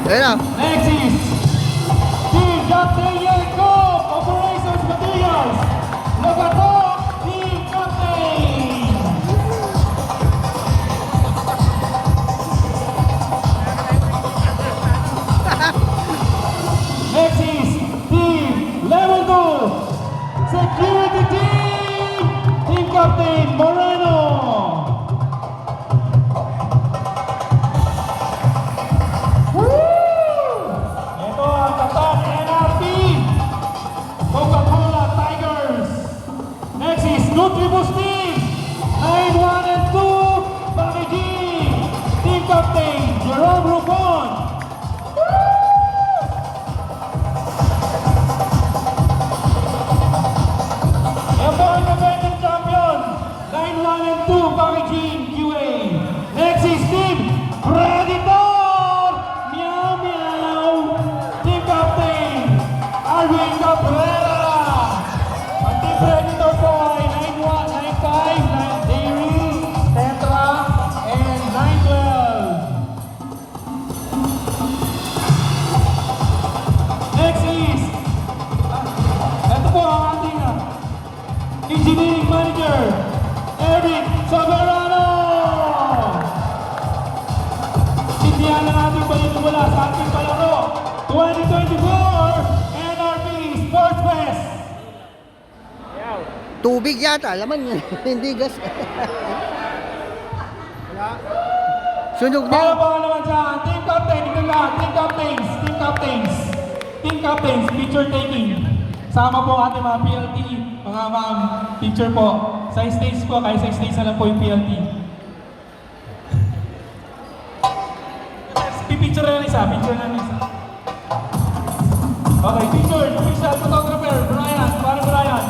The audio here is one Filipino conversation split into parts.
Ayan na. Next is Team Captain Yelko, Operations Materials. Logato, Team Captain. Next is Team Level 2, Security Team, Team Captain Moreno. Ito ang tatak NRP, Coca-Cola Tigers. Next is Nutribus Team, 9-1 and 2, Packaging, Team Captain Jerome Rubon. Yan po ang defending champion, 9-1 and 2, Packaging QA. Next is Team Predator, Meow Meow, Team Captain Arwin Cabrera. Ang Team Predator po ay 9-1, 9-5, 9 Dairy, Tetra, and 9-12. Next is, ito po ang ating Engineering Manager, Eric Soberano. Sindihan na natin mula sa ating palaro 2024 NRP Sports Fest. Tubig yata, laman yun. Hindi gas. Sunog na. Para po naman dyan, Team Captain, ito lang, Team Captains, Team Captains, Team Captains, picture taking. Sama po ating mga PLT, mga picture po. Sa stage po, kahit sa stage na lang po yung PLT. Pipicture na isa, picture na isa. Okay, picture, official photographer, Brian, para Brian.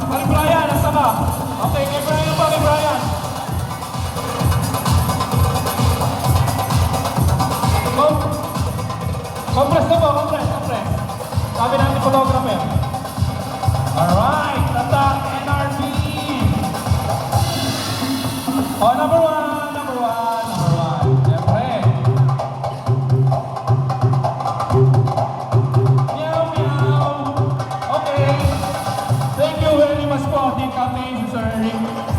Para Brian, nasa ba? Okay, kay Brian po, kay Brian. Compress na po, compress. Sabi natin photographer. Alright, tatak NRP. Oh, number one. Siyempre. Meow, meow. Okay. Thank you very much po, Team Captain, Sir Rick.